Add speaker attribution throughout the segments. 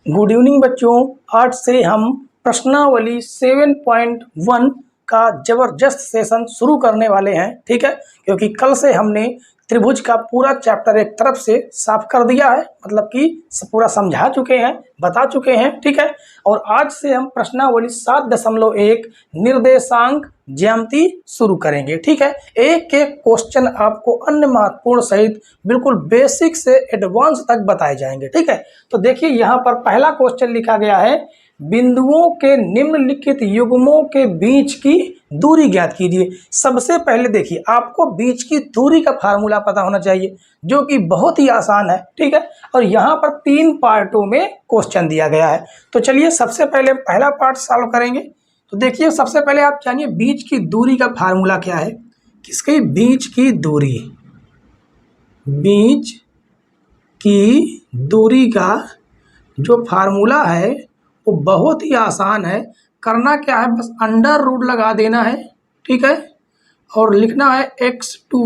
Speaker 1: Good evening बच्चों। आज से हम प्रश्नावली 7.1 का जबरदस्त सेशन शुरू करने वाले हैं, ठीक है। क्योंकि कल से हमने त्रिभुज का पूरा चैप्टर एक तरफ से साफ कर दिया है, मतलब कि पूरा समझा चुके हैं, बता चुके हैं, ठीक है। और आज से हम प्रश्नावली 7.1 निर्देशांक ज्यामिति शुरू करेंगे, ठीक है। एक एक क्वेश्चन आपको अन्य महत्वपूर्ण सहित बिल्कुल बेसिक से एडवांस तक बताए जाएंगे, ठीक है। तो देखिए यहाँ पर पहला क्वेश्चन लिखा गया है, बिंदुओं के निम्नलिखित युग्मों के बीच की दूरी ज्ञात कीजिए। सबसे पहले देखिए आपको बीच की दूरी का फार्मूला पता होना चाहिए, जो कि बहुत ही आसान है, ठीक है। और यहाँ पर 3 पार्टों में क्वेश्चन दिया गया है। तो चलिए सबसे पहले पहला पार्ट सॉल्व करेंगे। तो देखिए सबसे पहले आप जानिए बीच की दूरी का फार्मूला क्या है। किसकी? बीच की दूरी। बीच की दूरी का जो फार्मूला है वो बहुत ही आसान है। करना क्या है, बस अंडर रूट लगा देना है, ठीक है। और लिखना है x2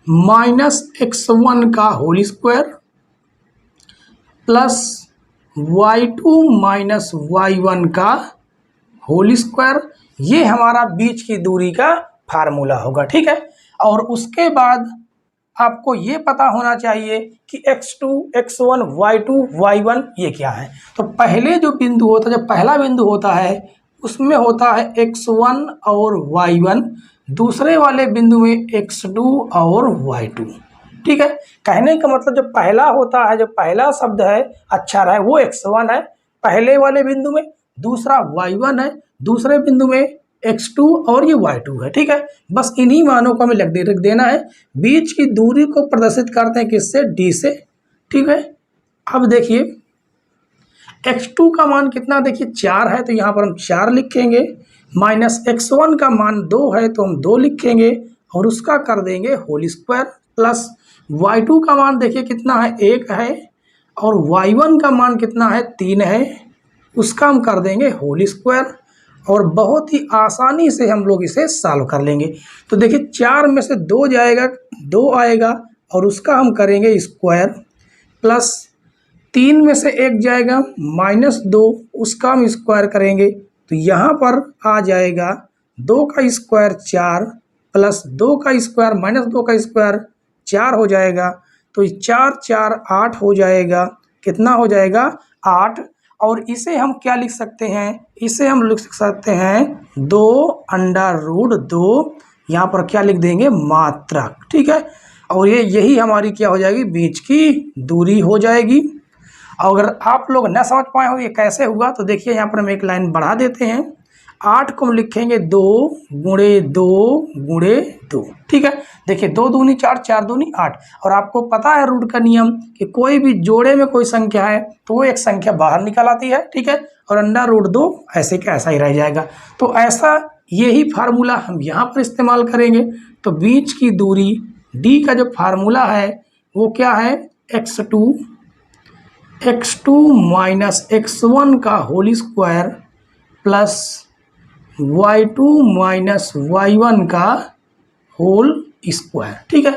Speaker 1: माइनस x1 का whole square plus y2 minus y1 का होल स्क्वायर। ये हमारा बीच की दूरी का फार्मूला होगा, ठीक है। और उसके बाद आपको ये पता होना चाहिए कि x2, x1, y2, y1 ये क्या है। तो पहले जो बिंदु होता है, जब पहला बिंदु होता है उसमें होता है x1 और y1, दूसरे वाले बिंदु में x2 और y2, ठीक है। कहने का मतलब जो पहला होता है, जो पहला शब्द है अक्षर है वो x1 है पहले वाले बिंदु में, दूसरा y1 है दूसरे बिंदु में, x2 और ये y2 है, ठीक है। बस इन्हीं मानों को हमें रख देना है। बीच की दूरी को प्रदर्शित करते हैं किससे? d से, ठीक है। अब देखिए x2 का मान कितना, देखिए 4 है तो यहाँ पर हम 4 लिखेंगे, माइनस x1 का मान 2 है तो हम 2 लिखेंगे और उसका कर देंगे होल स्क्वायर, प्लस y2 का मान देखिए कितना है 1 है और y1 का मान कितना है 3 है, उसका हम कर देंगे होल स्क्वायर और बहुत ही आसानी से हम लोग इसे सॉल्व कर लेंगे। तो देखिए 4 में से 2 जाएगा, 2 आएगा और उसका हम करेंगे स्क्वायर, प्लस 3 में से 1 जाएगा माइनस 2, उसका हम स्क्वायर करेंगे तो यहाँ पर आ जाएगा 2 का स्क्वायर 4 प्लस 2 का स्क्वायर माइनस 2 का स्क्वायर 4 हो जाएगा। तो 4 4 8 हो जाएगा, कितना हो जाएगा 8। और इसे हम क्या लिख सकते हैं? इसे हम लिख सकते हैं 2 अंडर रूट 2, यहाँ पर क्या लिख देंगे? मात्रक, ठीक है। और ये यही हमारी क्या हो जाएगी? बीच की दूरी हो जाएगी। अगर आप लोग न समझ पाए हो ये कैसे हुआ तो देखिए यहाँ पर हम एक लाइन बढ़ा देते हैं। 8 को हम लिखेंगे 2 गुणे 2 गुणे 2, ठीक है। देखिए 2 दूनी 4, 4 दूनी 8। और आपको पता है रूट का नियम कि कोई भी जोड़े में कोई संख्या है तो वो एक संख्या बाहर निकल आती है, ठीक है। और अंडर रूट 2 ऐसे का ऐसा ही रह जाएगा। तो ऐसा यही फार्मूला हम यहाँ पर इस्तेमाल करेंगे। तो बीच की दूरी d का जो फार्मूला है वो क्या है? x2 माइनस x1 का whole square plus y2 minus y1 का होल स्क्वायर, ठीक है।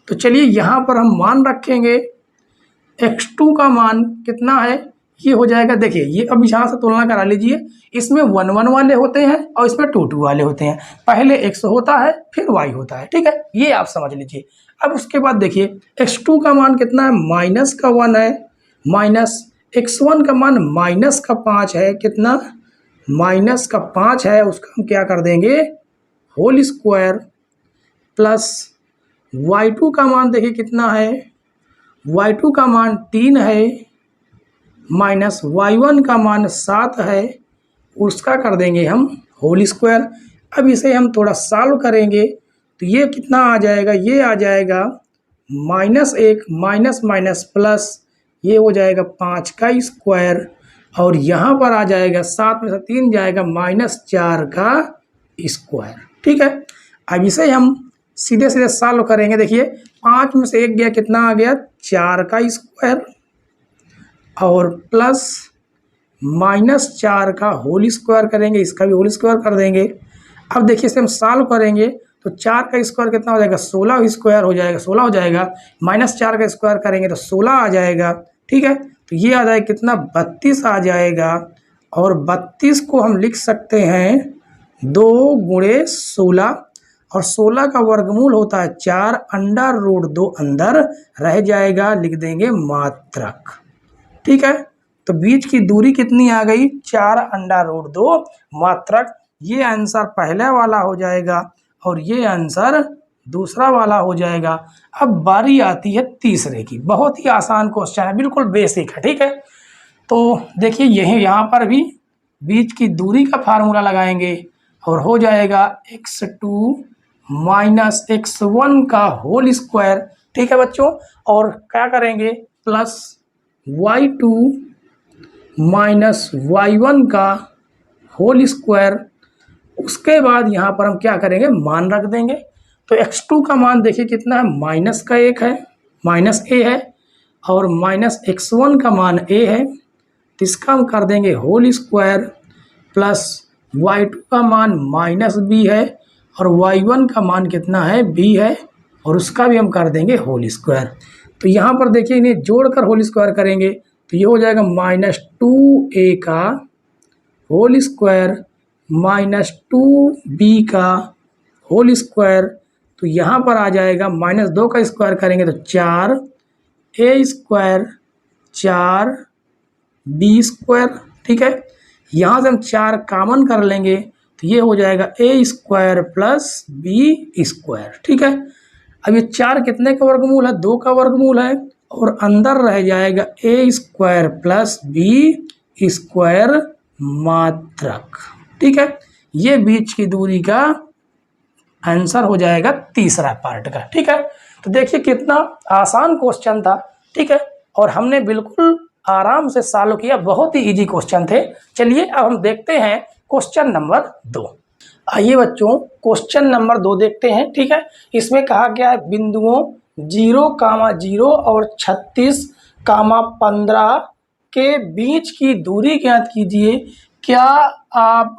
Speaker 1: तो चलिए यहाँ पर हम मान रखेंगे x2 का मान कितना है, ये हो जाएगा, देखिए ये अब यहाँ से तुलना करा लीजिए, इसमें 1 1 वाले होते हैं और इसमें 2 2 वाले होते हैं। पहले x होता है फिर y होता है, ठीक है, ये आप समझ लीजिए। अब उसके बाद देखिए x2 का मान कितना है? माइनस का 1 है, माइनस x1 का मान माइनस का 5 है, कितना? माइनस का 5 है, उसका हम क्या कर देंगे? होल स्क्वायर, प्लस y2 का मान देखिए कितना है? y2 का मान 3 है, माइनस y1 का मान 7 है, उसका कर देंगे हम होल स्क्वायर। अब इसे हम थोड़ा सॉल्व करेंगे तो ये कितना आ जाएगा? ये आ जाएगा -1 माइनस माइनस प्लस, ये हो जाएगा 5 का स्क्वायर और यहाँ पर आ जाएगा 7 में से 3 जाएगा -4 का स्क्वायर, ठीक है। अब इसे हम सीधे सीधे सॉल्व करेंगे। देखिए 5 में से 1 गया, कितना आ गया? 4 का स्क्वायर और प्लस -4 का होल स्क्वायर करेंगे, इसका भी होल स्क्वायर कर देंगे। अब देखिए इसे हम सॉल्व करेंगे तो 4 का स्क्वायर कितना हो जाएगा? 16 स्क्वायर हो जाएगा, 16 हो जाएगा। -4 का स्क्वायर करेंगे तो 16 आ जाएगा, ठीक है। तो ये आ जाएगा कितना, 32 आ जाएगा। और 32 को हम लिख सकते हैं 2 गुणे 16, और 16 का वर्गमूल होता है 4, √2 अंदर रह जाएगा, लिख देंगे मात्रक। ठीक है, तो बीच की दूरी कितनी आ गई, 4 √2 मात्रक। ये आंसर पहला वाला हो जाएगा और ये आंसर दूसरा वाला हो जाएगा। अब बारी आती है तीसरे की। बहुत ही आसान क्वेश्चन है, बिल्कुल बेसिक है। ठीक है, तो देखिए यही यहाँ पर भी बीच की दूरी का फार्मूला लगाएंगे और हो जाएगा x2 माइनस x1 का होल स्क्वायर। ठीक है बच्चों, और क्या करेंगे, प्लस y2 माइनस y1 का होल स्क्वायर। उसके बाद यहाँ पर हम क्या करेंगे, मान रख देंगे। तो x2 का मान देखिए कितना है, माइनस का 1 है, माइनस a है, और माइनस x1 का मान a है, तो इसका हम कर देंगे होल स्क्वायर, प्लस y2 का मान माइनस b है, और y1 का मान कितना है, b है, और उसका भी हम कर देंगे होल स्क्वायर। तो यहाँ पर देखिए इन्हें जोड़कर होल स्क्वायर करेंगे तो ये हो जाएगा -2a का होल स्क्वायर -2b का होल स्क्वायर। तो यहाँ पर आ जाएगा -2 का स्क्वायर करेंगे तो 4a स्क्वायर 4b स्क्वायर। ठीक है, यहाँ से हम 4 कॉमन कर लेंगे तो ये हो जाएगा a square plus b square. ठीक है, अब ये 4 कितने का वर्गमूल है, 2 का वर्गमूल है, और अंदर रह जाएगा a square plus b square मात्रक। ठीक है, ये बीच की दूरी का आंसर हो जाएगा तीसरा पार्ट का। ठीक है, तो देखिए कितना आसान क्वेश्चन था। ठीक है, और हमने बिल्कुल आराम से सॉल्व किया, बहुत ही इजी क्वेश्चन थे। चलिए अब हम देखते हैं क्वेश्चन नंबर 2। आइए बच्चों क्वेश्चन नंबर 2 देखते हैं। ठीक है, इसमें कहा गया है बिंदुओं 0,0 और 36,15 के बीच की दूरी ज्ञात कीजिए। क्या आप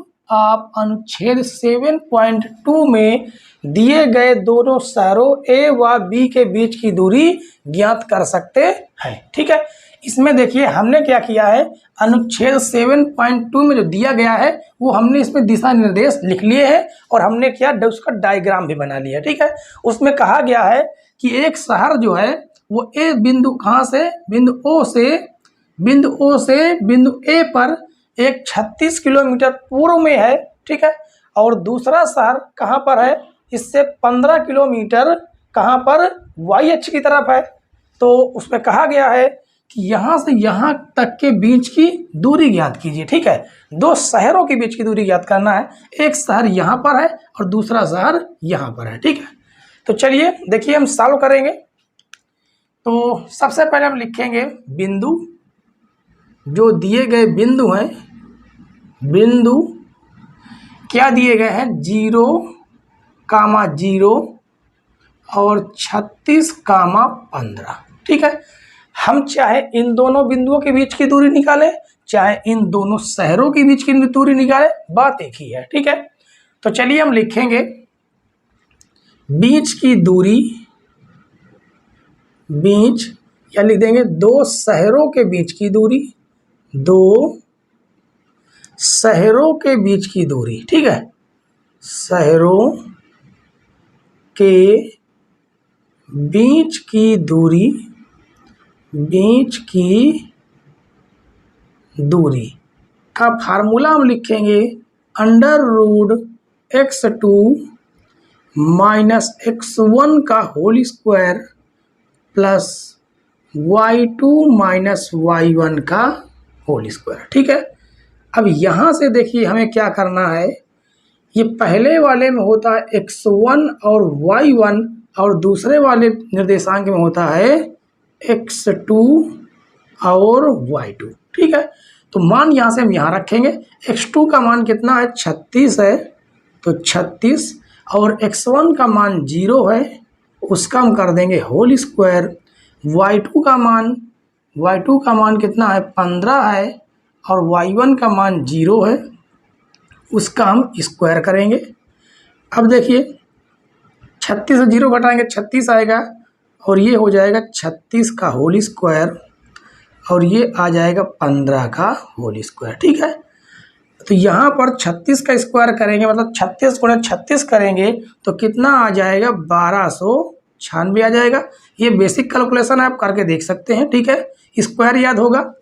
Speaker 1: अनुच्छेद 7.2 में दिए गए दोनों शहरों A व B के बीच की दूरी ज्ञात कर सकते हैं। ठीक है, इसमें देखिए हमने क्या किया है, अनुच्छेद 7.2 में जो दिया गया है वो हमने इसमें दिशा निर्देश लिख लिए हैं और हमने क्या उसका डायग्राम भी बना लिया। ठीक है, उसमें कहा गया है कि एक शहर जो है वो ए बिंदु कहाँ से, बिंदु O से बिंदु A पर एक 36 किलोमीटर पूर्व में है। ठीक है, और दूसरा शहर कहाँ पर है, इससे 15 किलोमीटर कहाँ पर, वाई अक्ष की तरफ है। तो उसमें कहा गया है कि यहाँ से यहाँ तक के बीच की दूरी ज्ञात कीजिए। ठीक है, 2 शहरों के बीच की दूरी ज्ञात करना है, एक शहर यहाँ पर है और दूसरा शहर यहाँ पर है। ठीक है, तो चलिए देखिए हम सॉल्व करेंगे। तो सबसे पहले हम लिखेंगे बिंदु, जो दिए गए बिंदु हैं, बिंदु क्या दिए गए हैं, 0,0 और 36,15। ठीक है, हम चाहे इन दोनों बिंदुओं के बीच की दूरी निकालें, चाहे इन दोनों शहरों के बीच की दूरी निकालें, बात एक ही है। ठीक है, तो चलिए हम लिखेंगे बीच की दूरी, बीच या लिख देंगे 2 शहरों के बीच की दूरी, 2 शहरों के बीच की दूरी। ठीक है, शहरों के बीच की दूरी, बीच की दूरी का फार्मूला हम लिखेंगे √x2 माइनस x1 का whole square plus y2 minus y1 का होल स्क्वायर। ठीक है, अब यहाँ से देखिए हमें क्या करना है, ये पहले वाले में होता है x1 और y1 और दूसरे वाले निर्देशांक में होता है x2 और y2। ठीक है, तो मान यहाँ से हम यहाँ रखेंगे, x2 का मान कितना है, 36 है, तो 36, और x1 का मान 0 है, उसका हम कर देंगे होल स्क्वायर। y2 का मान कितना है, 15 है, और y1 का मान 0 है, उसका हम स्क्वायर करेंगे। अब देखिए 36 से 0 घटाएंगे 36 आएगा, और ये हो जाएगा 36 का होल स्क्वायर और ये आ जाएगा 15 का होल स्क्वायर। ठीक है, तो यहाँ पर 36 का स्क्वायर करेंगे, मतलब 36 गुणे 36 करेंगे तो कितना आ जाएगा, 1296 आ जाएगा। ये बेसिक कैलकुलेशन आप करके देख सकते हैं। ठीक है, स्क्वायर याद होगा।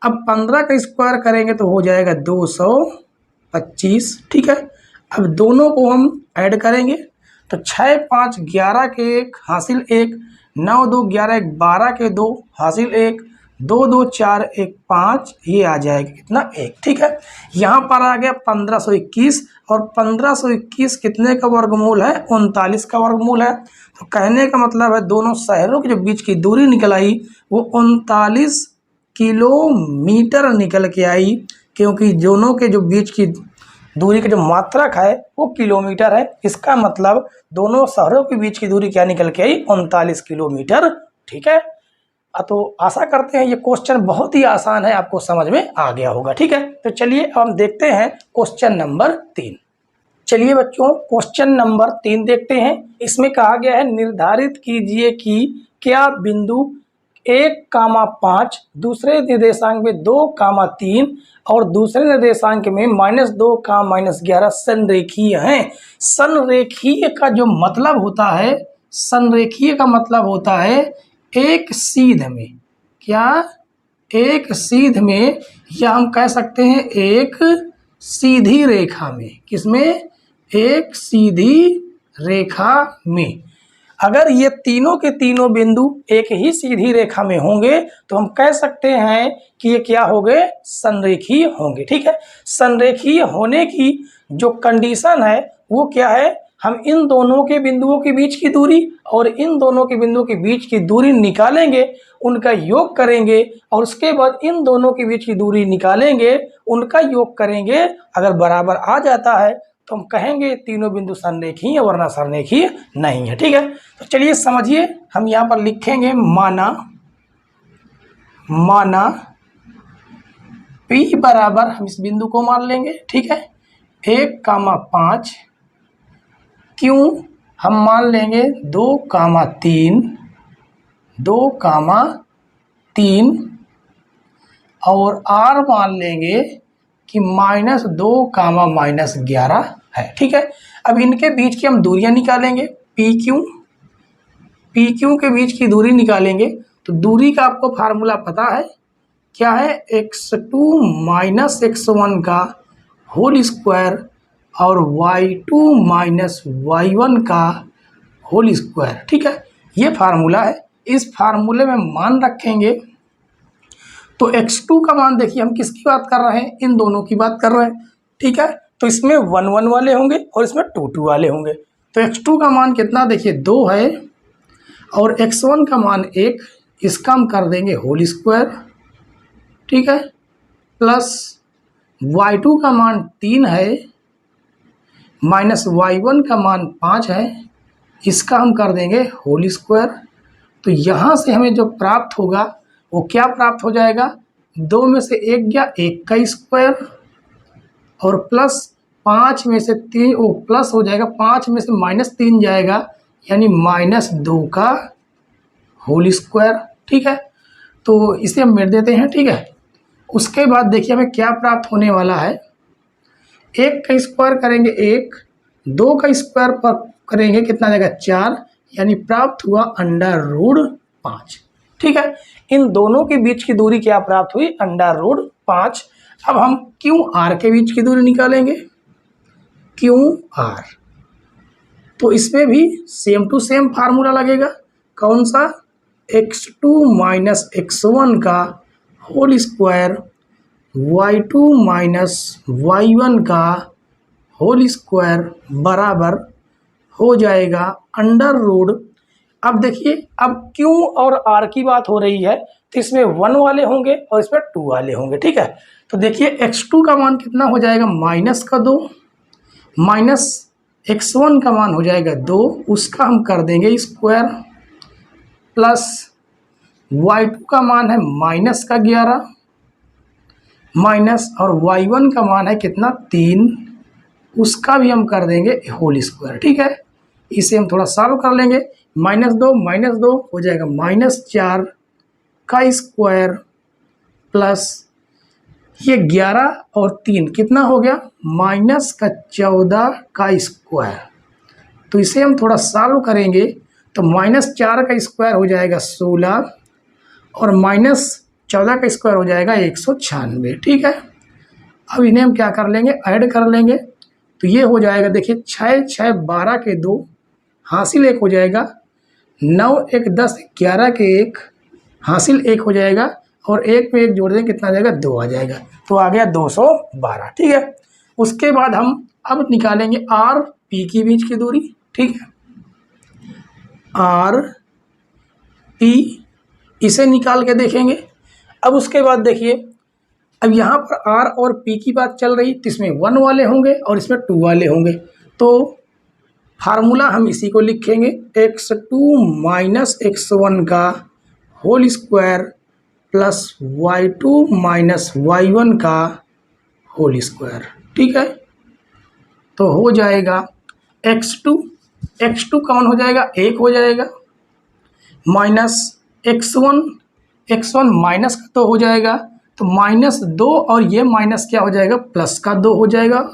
Speaker 1: अब 15 का स्क्वायर करेंगे तो हो जाएगा 225। ठीक है, अब दोनों को हम ऐड करेंगे तो 6 5 11 के 1 हासिल 1, 9 2 11 1 12 के 2 हासिल 1, 2 2 4 1 5, ये आ जाएगा कितना, 1। ठीक है, यहाँ पर आ गया 1521, और 1521 कितने का वर्गमूल है, 39 का वर्गमूल है। तो कहने का मतलब है दोनों शहरों के जो बीच की दूरी निकल आई वो 39 किलोमीटर निकल के आई, क्योंकि दोनों के जो बीच की दूरी का जो मात्रक है वो किलोमीटर है। इसका मतलब दोनों शहरों के बीच की दूरी क्या निकल के आई, 39 किलोमीटर। ठीक है, तो आशा करते हैं ये क्वेश्चन बहुत ही आसान है, आपको समझ में आ गया होगा। ठीक है, तो चलिए अब हम देखते हैं क्वेश्चन नंबर 3। चलिए बच्चों, क्वेश्चन नंबर 3 देखते हैं। इसमें कहा गया है निर्धारित कीजिए कि क्या बिंदु 1,5 दूसरे निर्देशांक में 2,3 और दूसरे निर्देशांक में -2, -11 संरेखीय हैं। संरेखीय का जो मतलब होता है, संरेखीय का मतलब होता है एक सीध में, क्या, एक सीध में, या हम कह सकते हैं एक सीधी रेखा में। किसमें, एक सीधी रेखा में। अगर ये तीनों के तीनों बिंदु एक ही सीधी रेखा में होंगे तो हम कह सकते हैं कि ये क्या हो गए, संरेखीय होंगे। ठीक है, संरेखीय होने की जो कंडीशन है वो क्या है, हम इन दोनों के बिंदुओं के बीच की दूरी और इन दोनों के बिंदुओं के बीच की दूरी निकालेंगे, उनका योग करेंगे, और उसके बाद इन दोनों के बीच की दूरी निकालेंगे, उनका योग करेंगे। अगर बराबर आ जाता है तो हम कहेंगे तीनों बिंदु संरेखीय है, वरना संरेखीय नहीं है। ठीक है, तो चलिए समझिए, हम यहाँ पर लिखेंगे माना P बराबर, हम इस बिंदु को मान लेंगे। ठीक है, 1,5, क्यों हम मान लेंगे 2,3, 2,3, और R मान लेंगे कि -2, -11 है। ठीक है, अब इनके बीच की हम दूरियां निकालेंगे, PQ के बीच की दूरी निकालेंगे। तो दूरी का आपको फार्मूला पता है, क्या है, x2 - x1 का होल स्क्वायर और y2 - y1 का होल स्क्वायर। ठीक है, ये फार्मूला है। इस फार्मूले में मान रखेंगे तो x2 का मान देखिए, हम किसकी बात कर रहे हैं, इन दोनों की बात कर रहे हैं। ठीक है, तो इसमें 1 1 वाले होंगे और इसमें 2 2 वाले होंगे। तो x2 का मान कितना, देखिए 2 है, और x1 का मान 1, इसका हम कर देंगे होल स्क्वायर। ठीक है, प्लस y2 का मान 3 है, माइनस y1 का मान 5 है, इसका हम कर देंगे होल स्क्वायर। तो यहाँ से हमें जो प्राप्त होगा वो क्या प्राप्त हो जाएगा, 2 में से 1 गया, 1 का स्क्वायर, और प्लस 5 में से 3, वो प्लस हो जाएगा, 5 में से -3 जाएगा, यानी -2 का होल स्क्वायर। ठीक है, तो इसे हम मिट देते हैं। ठीक है, उसके बाद देखिए हमें क्या प्राप्त होने वाला है, 1 का स्क्वायर करेंगे 1, 2 का स्क्वायर पर करेंगे कितना जाएगा, 4, यानी प्राप्त हुआ √5। ठीक है, इन दोनों के बीच की दूरी क्या प्राप्त हुई, √5। अब हम QR के बीच की दूरी निकालेंगे, QR, तो इसमें भी सेम टू सेम फार्मूला लगेगा। कौन सा, x2 - x1 का होल स्क्वायर, y2 - y1 का होल स्क्वायर बराबर हो जाएगा √। अब देखिए, अब Q और R की बात हो रही है तो इसमें 1 वाले होंगे और इसमें 2 वाले होंगे। ठीक है, तो देखिए x2 का मान कितना हो जाएगा, -2, माइनस x1 का मान हो जाएगा 2, उसका हम कर देंगे स्क्वायर, प्लस y2 का मान है -11, माइनस, और y1 का मान है कितना, 3, उसका भी हम कर देंगे होल स्क्वायर। ठीक है, इसे हम थोड़ा सॉल्व कर लेंगे, -2 - 2 हो जाएगा -4 का स्क्वायर, प्लस ये 11 और 3 कितना हो गया, -14 का स्क्वायर। तो इसे हम थोड़ा सॉल्व करेंगे तो -4 का स्क्वायर हो जाएगा 16 और -14 का स्क्वायर हो जाएगा 196। ठीक है, अब इन्हें हम क्या कर लेंगे, ऐड कर लेंगे। तो ये हो जाएगा, देखिए 6 6 12 के 2 हासिल 1 हो जाएगा, 9 1 10 11 के 1 हासिल 1 हो जाएगा और 1 में 1 जोड़ देंगे कितना आ जाएगा, 2 आ जाएगा। तो आ गया 212। ठीक है, उसके बाद हम अब निकालेंगे आर पी की बीच की दूरी। ठीक है, आर पी इसे निकाल के देखेंगे। अब उसके बाद देखिए, अब यहाँ पर आर और पी की बात चल रही तो इसमें 1 वाले होंगे और इसमें 2 वाले होंगे। तो फार्मूला हम इसी को लिखेंगे, x2 - x1 का whole square plus y2 - y1 का होल स्क्वायर। ठीक है, तो हो जाएगा x2 कौन हो जाएगा, 1 हो जाएगा, माइनस x1 माइनस का 2 हो जाएगा, तो -2 और ये माइनस क्या हो जाएगा, प्लस का 2 हो जाएगा,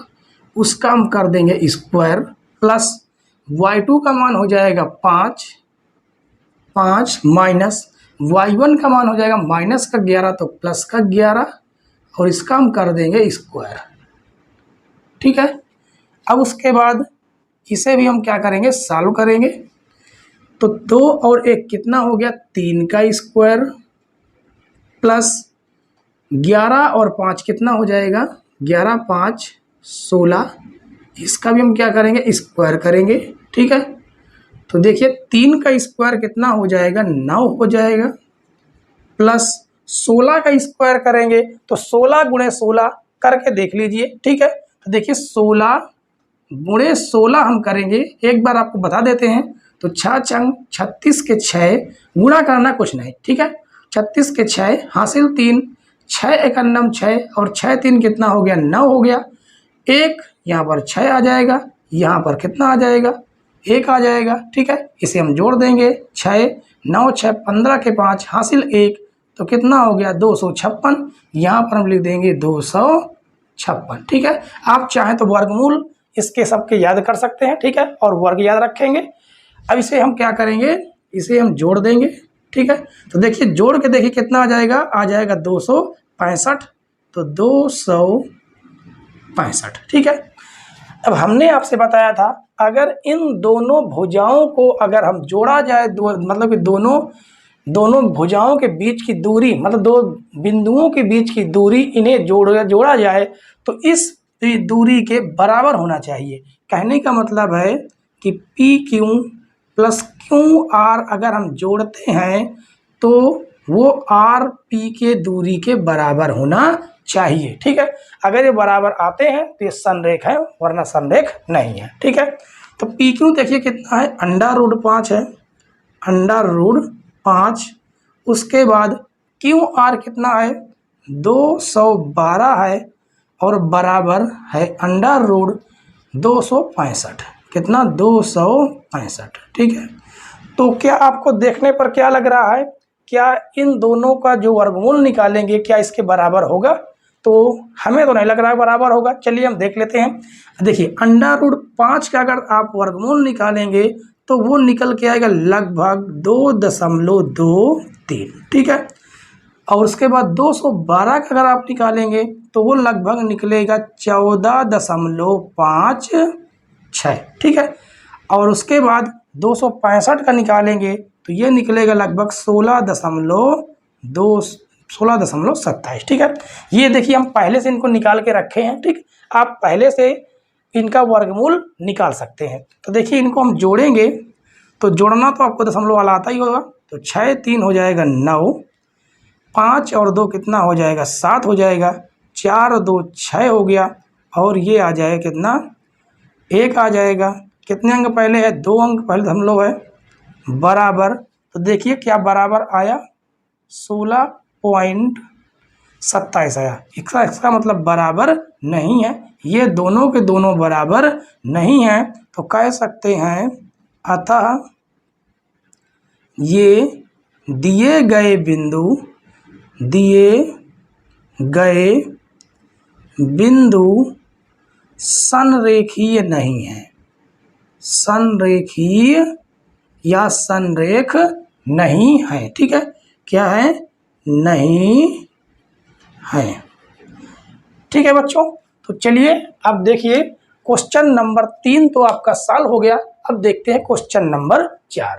Speaker 1: उसका हम कर देंगे स्क्वायर, प्लस y2 का मान हो जाएगा 5 माइनस y1 का मान हो जाएगा -11 तो +11 और इसका हम कर देंगे स्क्वायर। ठीक है, अब उसके बाद इसे भी हम क्या करेंगे, सॉल्व करेंगे। तो 2 और 1 कितना हो गया, 3 का स्क्वायर प्लस 11 और 5 कितना हो जाएगा, 11 5 16, इसका भी हम क्या करेंगे, स्क्वायर करेंगे। ठीक है, तो देखिए 3 का स्क्वायर कितना हो जाएगा, 9 हो जाएगा, प्लस 16 का स्क्वायर करेंगे तो 16 × 16 करके देख लीजिए। ठीक है, तो देखिए 16 × 16 हम करेंगे, एक बार आपको बता देते हैं। तो 6 चंग 36 के 6 गुणा करना कुछ नहीं। ठीक है, 36 के 6 हासिल 3, 6 1 9 6 और 6 3 कितना हो गया, 9 हो गया। एक यहाँ पर 6 आ जाएगा, यहाँ पर कितना आ जाएगा, 1 आ जाएगा। ठीक है, इसे हम जोड़ देंगे, 6 9 6 15 के 5 हासिल 1, तो कितना हो गया, 256। यहाँ पर हम लिख देंगे 256। ठीक है, आप चाहें तो वर्गमूल इसके सबके याद कर सकते हैं। ठीक है, और वर्ग याद रखेंगे। अब इसे हम क्या करेंगे, इसे हम जोड़ देंगे। ठीक है, तो देखिए जोड़ के देखिए कितना आ जाएगा 265, तो 265। ठीक है, अब हमने आपसे बताया था अगर इन दोनों भुजाओं को अगर हम जोड़ा जाए, मतलब कि दोनों भुजाओं के बीच की दूरी, मतलब दो बिंदुओं के बीच की दूरी, इन्हें जोड़ा जाए तो इस दूरी के बराबर होना चाहिए। कहने का मतलब है कि P Q plus Q R अगर हम जोड़ते हैं तो वो आर पी के दूरी के बराबर होना चाहिए। ठीक है, अगर ये बराबर आते हैं तो ये संरेख है, वरना संरेख नहीं है। ठीक है, तो पी क्यू देखिए कितना है, √5 है, √5। उसके बाद क्यू आर कितना है, 212 है और बराबर है √265, कितना, 265। ठीक है, तो क्या आपको देखने पर क्या लग रहा है, क्या इन दोनों का जो वर्गमूल निकालेंगे क्या इसके बराबर होगा? तो हमें तो नहीं लग रहा है बराबर होगा। चलिए हम देख लेते हैं। देखिए √5 का अगर आप वर्गमूल निकालेंगे तो वो निकल के आएगा लगभग 2.23। ठीक है, और उसके बाद 212 का अगर आप निकालेंगे तो वो लगभग निकलेगा 14.56। ठीक है, और उसके बाद 265 का निकालेंगे तो ये निकलेगा लगभग 16.27। ठीक है, ये देखिए हम पहले से इनको निकाल के रखे हैं। ठीक, आप पहले से इनका वर्गमूल निकाल सकते हैं। तो देखिए इनको हम जोड़ेंगे तो जोड़ना तो आपको दशमलव वाला आता ही होगा। तो 6 3 हो जाएगा 9, 5 और 2 कितना हो जाएगा, 7 हो जाएगा, 4 और 2 6 हो गया और ये आ जाएगा कितना, 1 आ जाएगा। कितने अंक पहले है, 2 अंक पहले दशमलव है, बराबर। तो देखिए क्या बराबर आया, 16.27 आया। इसका मतलब बराबर नहीं है, ये दोनों के दोनों बराबर नहीं है। तो कह सकते हैं अतः ये दिए गए बिंदु गए बिंदु संरेखीय नहीं है। संरेखीय या संरेख नहीं है। ठीक है, क्या है? नहीं है। ठीक है बच्चों, तो चलिए अब देखिए क्वेश्चन नंबर 3 तो आपका सॉल्व हो गया। अब देखते हैं क्वेश्चन नंबर 4।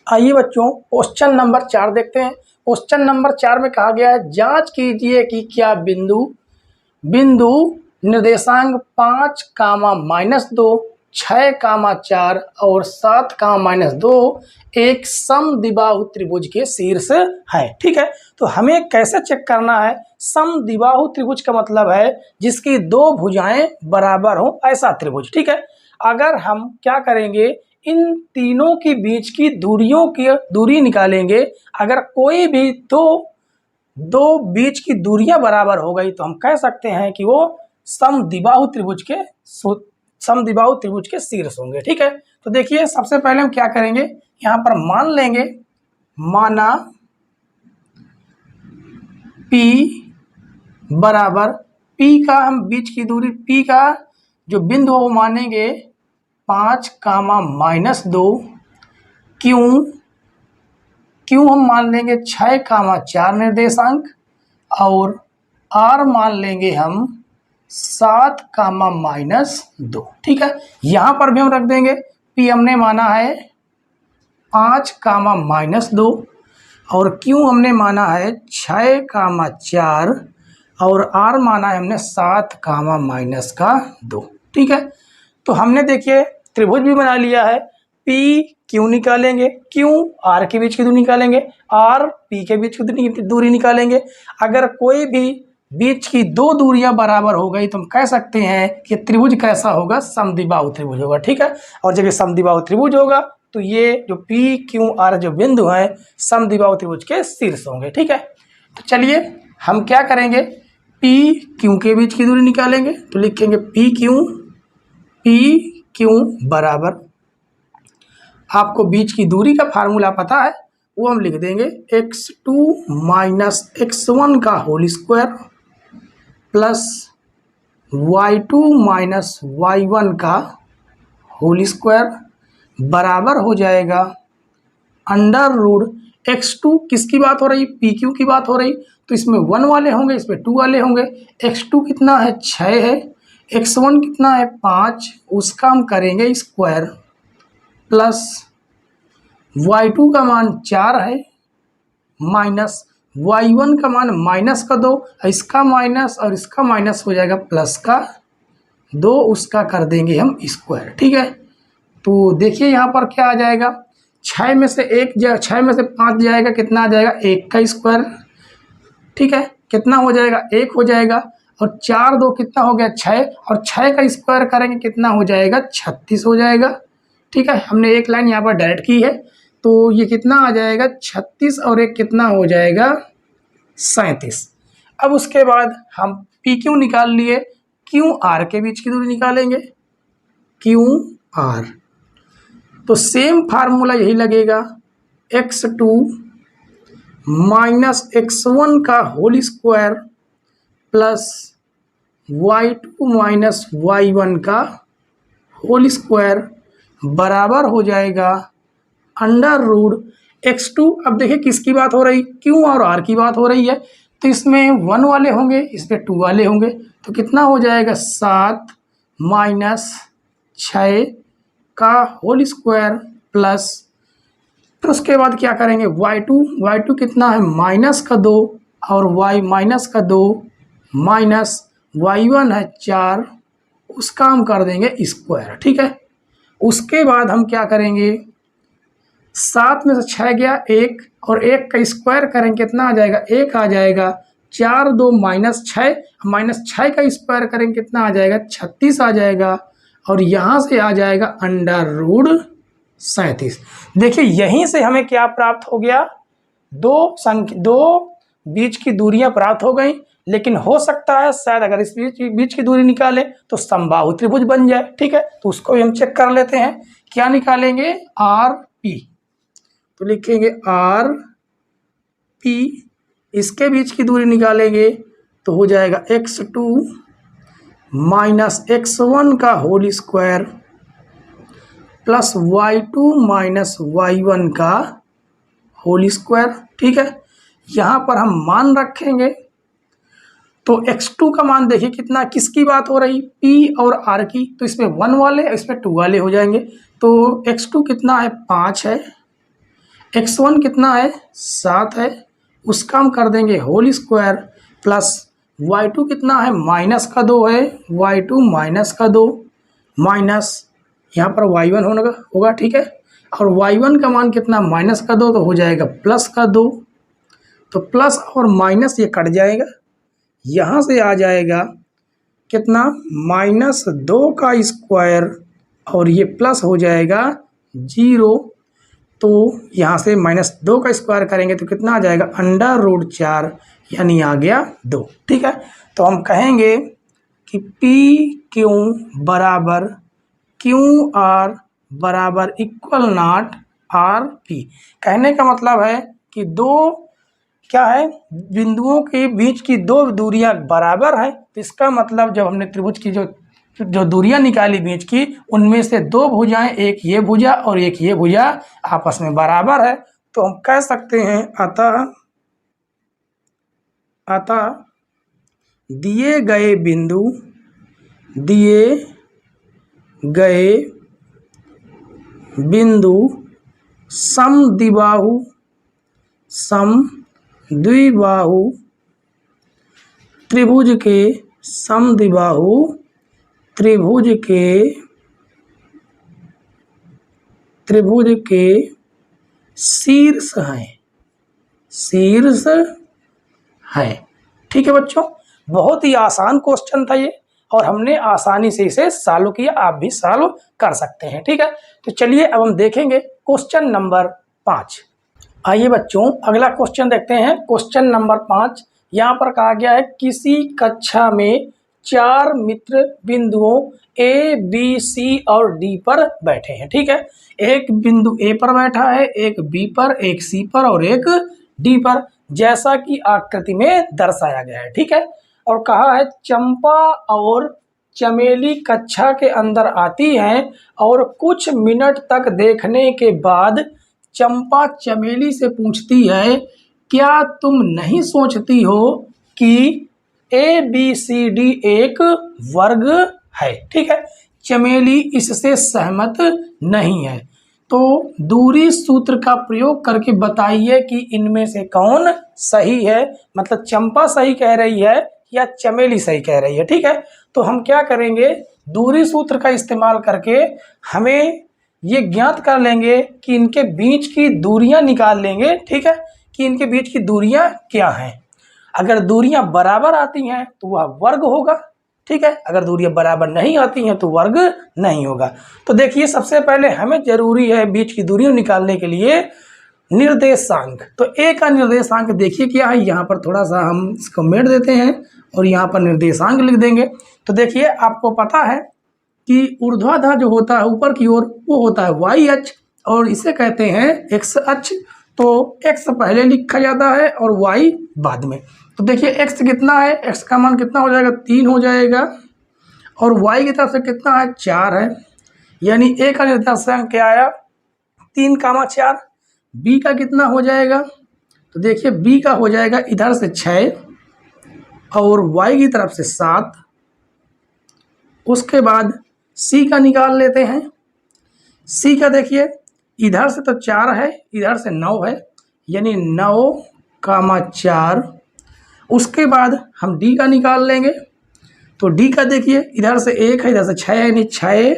Speaker 1: आइए बच्चों क्वेश्चन नंबर 4 देखते हैं। क्वेश्चन नंबर 4 में कहा गया है जांच कीजिए कि क्या बिंदु निर्देशांक 5, -2, 6, 4 और 7, -2 एक समद्विबाहु त्रिभुज के शीर्ष है। ठीक है, तो हमें कैसे चेक करना है? समद्विबाहु त्रिभुज का मतलब है जिसकी दो भुजाएं बराबर हो, ऐसा त्रिभुज। ठीक है, अगर हम क्या करेंगे, इन तीनों के बीच की दूरी निकालेंगे। अगर कोई भी दो बीच की दूरियां बराबर हो गई तो हम कह सकते हैं कि वो समद्विबाहु त्रिभुज के शीर्ष होंगे। ठीक है, तो देखिए सबसे पहले हम क्या करेंगे, यहाँ पर मान लेंगे, माना P बराबर, P का हम बीच की दूरी, P का जो बिंदु हो वो मानेंगे 5, -2, क्यों हम मान लेंगे 6, 4 निर्देशांक और R मान लेंगे हम 7, -2। ठीक है, यहाँ पर भी हम रख देंगे P हमने माना है 5, -2 और Q हमने माना है 6, 4 और R माना है हमने 7, -2। ठीक है, तो हमने देखिए त्रिभुज भी बना लिया है। P Q निकालेंगे, Q R के बीच की दूरी निकालेंगे, R P के बीच की दूरी निकालेंगे। अगर कोई भी बीच की दो दूरियां बराबर हो गई तो हम कह सकते हैं कि त्रिभुज कैसा होगा? समद्विबाहु त्रिभुज होगा। ठीक है, और जब ये समद्विबाहु त्रिभुज होगा तो ये जो P Q R जो बिंदु हैं समद्विबाहु त्रिभुज के शीर्ष होंगे। ठीक है, तो चलिए हम क्या करेंगे, P Q के बीच की दूरी निकालेंगे। तो लिखेंगे P Q बराबर, आपको बीच की दूरी का फार्मूला पता है, वो हम लिख देंगे x2 - x1 का whole square plus y2 - y1 का होल स्क्वायर बराबर हो जाएगा अंडर रूट x2। किसकी बात हो रही? PQ की बात हो रही, तो इसमें 1 वाले होंगे, इसमें 2 वाले होंगे। x2 कितना है? 6 है। x1 कितना है? 5, उसका हम करेंगे स्क्वायर प्लस y2 का मान 4 है माइनस y1 का मान -2, इसका माइनस और इसका माइनस हो जाएगा प्लस का 2, उसका कर देंगे हम स्क्वायर। ठीक है, तो देखिए यहाँ पर क्या आ जाएगा, 6 में से 5 जाएगा, कितना आ जाएगा? 1 का स्क्वायर। ठीक है, कितना हो जाएगा? 1 हो जाएगा और 4 2 कितना हो गया? 6, और 6 का स्क्वायर करेंगे कितना हो जाएगा? 36 हो जाएगा। ठीक है, हमने एक लाइन यहाँ पर डायरेक्ट की है, तो ये कितना आ जाएगा? 36 और 1 कितना हो जाएगा? 37। अब उसके बाद हम PQ निकाल लिए, QR के बीच की दूरी निकालेंगे, QR। तो सेम फार्मूला यही लगेगा, x2 - x1 का whole square plus y2 - y1 का होल स्क्वायर बराबर हो जाएगा अंडर रूट x2। अब देखिए किसकी बात हो रही? Q और R की बात हो रही है, तो इसमें 1 वाले होंगे, इसमें 2 वाले होंगे, तो कितना हो जाएगा? 7 - 6 का होल स्क्वायर प्लस, फिर उसके बाद क्या करेंगे? y2 कितना है? -2 और -2 माइनस y1 है 4, उसका हम कर देंगे स्क्वायर। ठीक है, उसके बाद हम क्या करेंगे, 7 में से 6 गया 1 और 1 का स्क्वायर करेंगे कितना आ जाएगा? 1 आ जाएगा। 4 2 -6 का स्क्वायर करेंगे कितना आ जाएगा? 36 आ जाएगा और यहाँ से आ जाएगा अंडर रूट 37। देखिए यहीं से हमें क्या प्राप्त हो गया? दो बीच की दूरियां प्राप्त हो गई, लेकिन हो सकता है शायद अगर इस बीच की दूरी निकाले तो समबाहु त्रिभुज बन जाए। ठीक है, तो उसको भी हम चेक कर लेते हैं। क्या निकालेंगे? RP, तो लिखेंगे RP, इसके बीच की दूरी निकालेंगे तो हो जाएगा x2 माइनस x1 का whole square plus y2 minus y1 का होल स्क्वायर। ठीक है, यहाँ पर हम मान रखेंगे तो x2 का मान देखिए कितना, किसकी बात हो रही, p और r की, तो इसमें 1 वाले इसमें 2 वाले हो जाएंगे। तो x2 कितना है 5 है, x1 कितना है 7 है, उसका हम कर देंगे होल स्क्वायर प्लस y2 कितना है माइनस का 2 है, y2 माइनस का 2 माइनस यहाँ पर y1 होगा। ठीक है, और y1 का मान कितना माइनस का 2 तो हो जाएगा प्लस का 2, तो प्लस और माइनस ये कट जाएगा, यहाँ से आ जाएगा कितना -2 का स्क्वायर और ये प्लस हो जाएगा 0। तो यहाँ से -2 का स्क्वायर करेंगे तो कितना आ जाएगा √4 यानी आ गया 2। ठीक है, तो हम कहेंगे कि PQ बराबर QR बराबर इक्वल नॉट RP। कहने का मतलब है कि दो क्या है, बिंदुओं के बीच की दो दूरियां बराबर है, तो इसका मतलब जब हमने त्रिभुज की जो दूरियां निकाली बीच की, उनमें से दो भुजाएं, एक ये भुजा और एक ये भुजा आपस में बराबर है। तो हम कह सकते हैं अतः दिए गए बिंदु समद्विबाहु त्रिभुज के शीर्ष है। ठीक है बच्चों, बहुत ही आसान क्वेश्चन था ये और हमने आसानी से इसे सॉल्व किया, आप भी सॉल्व कर सकते हैं। ठीक है, तो चलिए अब हम देखेंगे क्वेश्चन नंबर 5। आइए बच्चों अगला क्वेश्चन देखते हैं। क्वेश्चन नंबर 5 यहाँ पर कहा गया है किसी कक्षा में 4 मित्र बिंदुओं A, B, C और D पर बैठे हैं। ठीक है, एक बिंदु A पर बैठा है, एक B पर, एक C पर और एक D पर, जैसा कि आकृति में दर्शाया गया है। ठीक है, और कहा है चंपा और चमेली कक्षा के अंदर आती हैं और कुछ मिनट तक देखने के बाद चंपा चमेली से पूछती है क्या तुम नहीं सोचती हो कि ABCD एक वर्ग है। ठीक है, चमेली इससे सहमत नहीं है, तो दूरी सूत्र का प्रयोग करके बताइए कि इनमें से कौन सही है, मतलब चंपा सही कह रही है या चमेली सही कह रही है। ठीक है, तो हम क्या करेंगे, दूरी सूत्र का इस्तेमाल करके हमें ये ज्ञात कर लेंगे कि इनके बीच की दूरियां निकाल लेंगे। ठीक है, कि इनके बीच की दूरियां क्या हैं। अगर दूरियां बराबर आती हैं तो वह वर्ग होगा। ठीक है, अगर दूरियां बराबर नहीं आती हैं तो वर्ग नहीं होगा। तो देखिए सबसे पहले हमें जरूरी है बीच की दूरियां निकालने के लिए निर्देशांक। तो ए का निर्देशांक देखिए क्या है, यहाँ पर थोड़ा सा हम इसको मेट देते हैं और यहाँ पर निर्देशांक लिख देंगे। तो देखिए आपको पता है कि ऊर्ध्वाधर जो होता है ऊपर की ओर वो होता है y अक्ष और इसे कहते हैं x अक्ष। तो x पहले लिखा जाता है और y बाद में। तो देखिए x कितना है, x का मान कितना हो जाएगा 3 हो जाएगा और y की तरफ से कितना है 4 है, यानी a का निर्देशांक क्या आया 3, 4। b का कितना हो जाएगा, तो देखिए b का हो जाएगा इधर से 6 और y की तरफ से 7। उसके बाद C का निकाल लेते हैं। C का देखिए इधर से तो 4 है, इधर से 9 है, यानी 9, 4। उसके बाद हम D का निकाल लेंगे। तो D का देखिए इधर से 1 है, इधर से 6 है, यानी 6,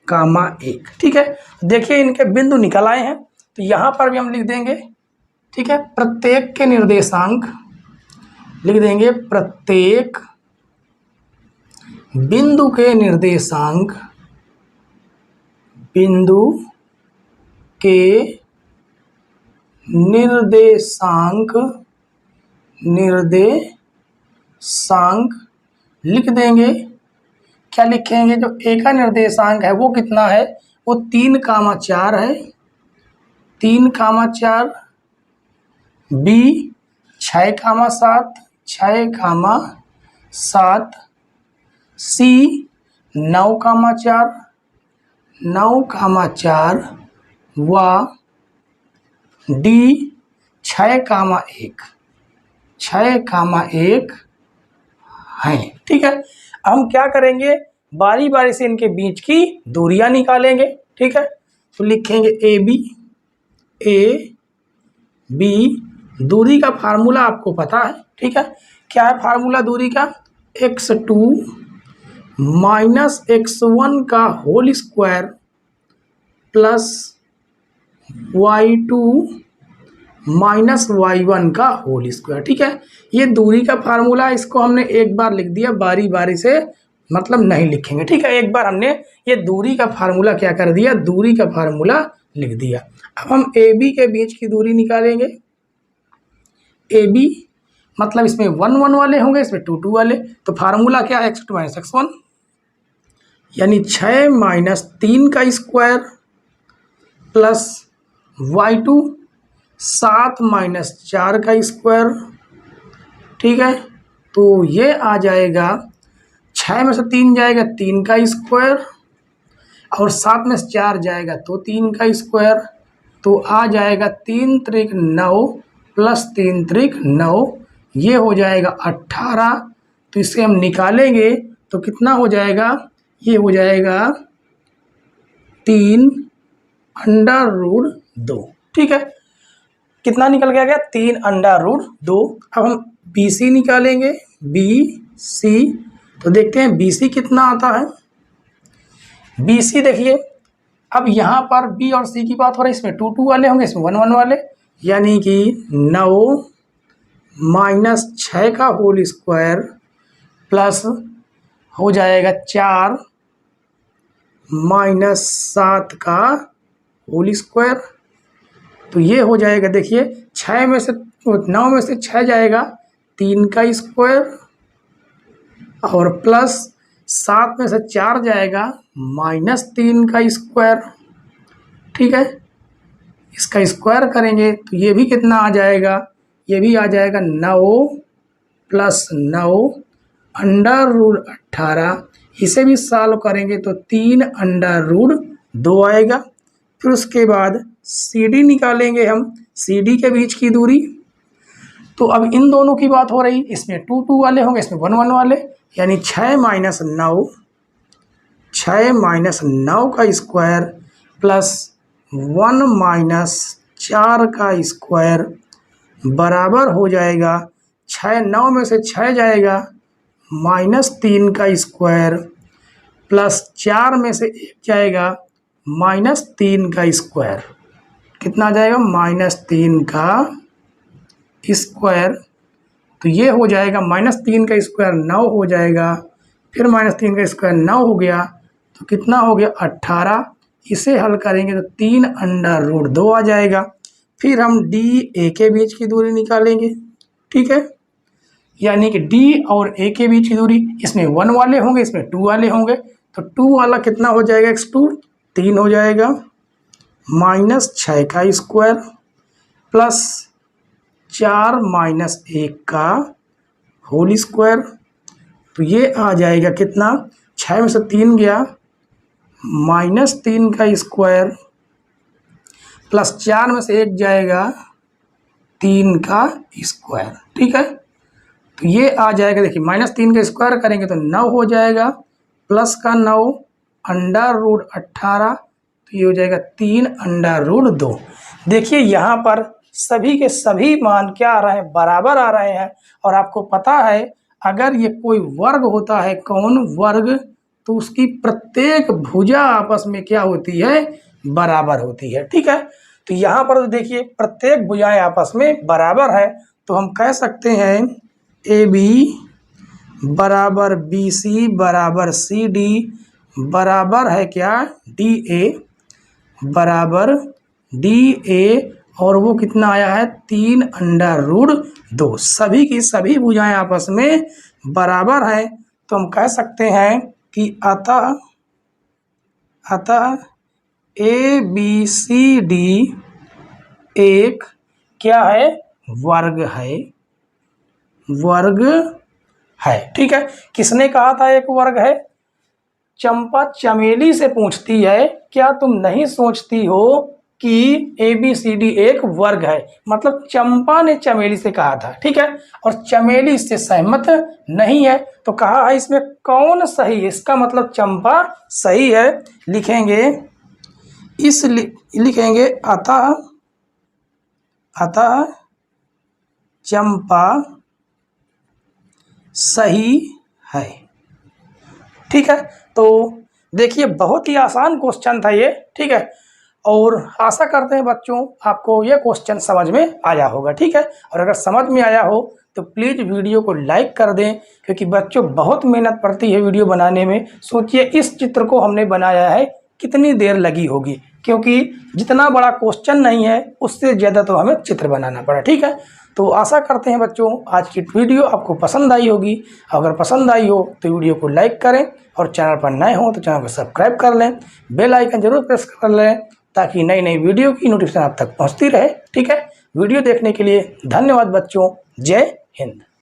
Speaker 1: 1। ठीक है, देखिए इनके बिंदु निकल आए हैं, तो यहाँ पर भी हम लिख देंगे। ठीक है, प्रत्येक के निर्देशांक लिख देंगे, प्रत्येक बिंदु के निर्देशांक लिख देंगे। क्या लिखेंगे, जो ए का निर्देशांक है वो कितना है, वो 3, 4 है, 3, 4। बी 6, 7 6,7, सी 9,4, 9,4 व डी 6,1, 6,1 हैं। ठीक है, हम क्या करेंगे, बारी बारी से इनके बीच की दूरियां निकालेंगे। ठीक है, तो लिखेंगे ए बी, दूरी का फार्मूला आपको पता है। ठीक है, क्या है फार्मूला दूरी का, x2 माइनस x1 का whole square plus y2 minus y1 का होल स्क्वायर। ठीक है, ये दूरी का फार्मूला, इसको हमने एक बार लिख दिया, बारी बारी से मतलब नहीं लिखेंगे। ठीक है, एक बार हमने ये दूरी का फार्मूला क्या कर दिया, दूरी का फार्मूला लिख दिया। अब हम ए बी के बीच की दूरी निकालेंगे। ए बी मतलब इसमें 1 1 वाले होंगे, इसमें 2 2 वाले, तो फार्मूला क्या है, x2 माइनस x1, यानी 6 माइनस 3 का स्क्वायर प्लस y2 7 माइनस 4 का स्क्वायर। ठीक है, तो ये आ जाएगा 6 में से 3 जाएगा 3 का स्क्वायर और 7 में से 4 जाएगा तो 3 का स्क्वायर, तो आ जाएगा 3 त्रिक 9 प्लस 3 त्रिक 9, ये हो जाएगा 18। तो इसे हम निकालेंगे तो कितना हो जाएगा, ये हो जाएगा 3 अंडर रूट 2। ठीक है, कितना निकल गया 3 अंडर रूट 2। अब हम बी सी निकालेंगे, बी सी, तो देखते हैं बी सी कितना आता है। बी सी देखिए, अब यहाँ पर बी और सी की बात हो रही है, इसमें 2 2 वाले होंगे, इसमें 1 1 वाले, यानी कि 9 माइनस 6 का होल स्क्वायर प्लस हो जाएगा 4 माइनस 7 का होल स्क्वायर, तो ये हो जाएगा, देखिए 6 में से 9 में से 6 जाएगा 3 का स्क्वायर और प्लस 7 में से 4 जाएगा माइनस 3 का स्क्वायर। ठीक है, इसका स्क्वायर करेंगे तो ये भी कितना आ जाएगा, ये भी आ जाएगा 9 प्लस 9 अंडर रूट 18, इसे भी सॉल्व करेंगे तो 3 अंडर रूट 2 आएगा। फिर उसके बाद सी डी निकालेंगे हम, सी डी के बीच की दूरी, तो अब इन दोनों की बात हो रही, इसमें 2 2 वाले होंगे, इसमें 1 1 वाले, यानी 6 माइनस 9, 6 माइनस 9 का स्क्वायर प्लस 1 माइनस 4 का स्क्वायर बराबर हो जाएगा 6, 9 में से 6 जाएगा माइनस 3 का स्क्वायर प्लस 4 में से 1 जाएगा माइनस 3 का स्क्वायर, कितना आ जाएगा माइनस 3 का स्क्वायर, तो ये हो जाएगा माइनस 3 का स्क्वायर 9 हो जाएगा, फिर माइनस 3 का स्क्वायर 9 हो गया, तो कितना हो गया 18। इसे हल करेंगे तो 3 अंडर रूट 2 आ जाएगा। फिर हम डी ए के बीच की दूरी निकालेंगे। ठीक है, यानी कि डी और ए के बीच की दूरी, इसमें 1 वाले होंगे, इसमें 2 वाले होंगे, तो 2 वाला कितना हो जाएगा, x2 3 हो जाएगा माइनस 6 का स्क्वायर प्लस 4 माइनस 1 का होल स्क्वायर, तो ये आ जाएगा कितना, 6 में से 3 गया माइनस 3 का स्क्वायर प्लस 4 में से 1 जाएगा 3 का स्क्वायर। ठीक है, तो ये आ जाएगा, देखिए माइनस 3 का स्क्वायर करेंगे तो 9 हो जाएगा प्लस का 9 अंडर रूट 18, तो ये हो जाएगा 3 अंडर रूट 2। देखिए यहाँ पर सभी के सभी मान क्या आ रहे हैं, बराबर आ रहे हैं। और आपको पता है अगर ये कोई वर्ग होता है, कौन वर्ग, तो उसकी प्रत्येक भुजा आपस में क्या होती है, बराबर होती है। ठीक है, तो यहाँ पर देखिए प्रत्येक भुजाएं आपस में बराबर है, तो हम कह सकते हैं ए बी बराबर बी सी बराबर सी डी बराबर है क्या, डी ए बराबर डी ए, और वो कितना आया है 3 अंडर रूट 2। सभी की सभी भुजाएं आपस में बराबर हैं, तो हम कह सकते हैं कि अतः ए बी सी डी एक क्या है, वर्ग है, वर्ग है। ठीक है, किसने कहा था एक वर्ग है? चंपा चमेली से पूछती है, क्या तुम नहीं सोचती हो कि ABCD एक वर्ग है? मतलब चंपा ने चमेली से कहा था। ठीक है, और चमेली इससे सहमत नहीं है, तो कहा है इसमें कौन सही है? इसका मतलब चंपा सही है। लिखेंगे लिखेंगे अतः चंपा सही है। ठीक है, तो देखिए बहुत ही आसान क्वेश्चन था ये। ठीक है, और आशा करते हैं बच्चों आपको ये क्वेश्चन समझ में आया होगा। ठीक है, और अगर समझ में आया हो तो प्लीज़ वीडियो को लाइक कर दें, क्योंकि बच्चों बहुत मेहनत पड़ती है वीडियो बनाने में। सोचिए इस चित्र को हमने बनाया है कितनी देर लगी होगी, क्योंकि जितना बड़ा क्वेश्चन नहीं है उससे ज़्यादा तो हमें चित्र बनाना पड़ा। ठीक है, तो आशा करते हैं बच्चों आज की वीडियो आपको पसंद आई होगी। अगर पसंद आई हो तो वीडियो को लाइक करें, और चैनल पर नए हो तो चैनल को सब्सक्राइब कर लें, बेल आइकन जरूर प्रेस कर लें, ताकि नई नई वीडियो की नोटिफिकेशन आप तक पहुंचती रहे। ठीक है, वीडियो देखने के लिए धन्यवाद बच्चों। जय हिंद।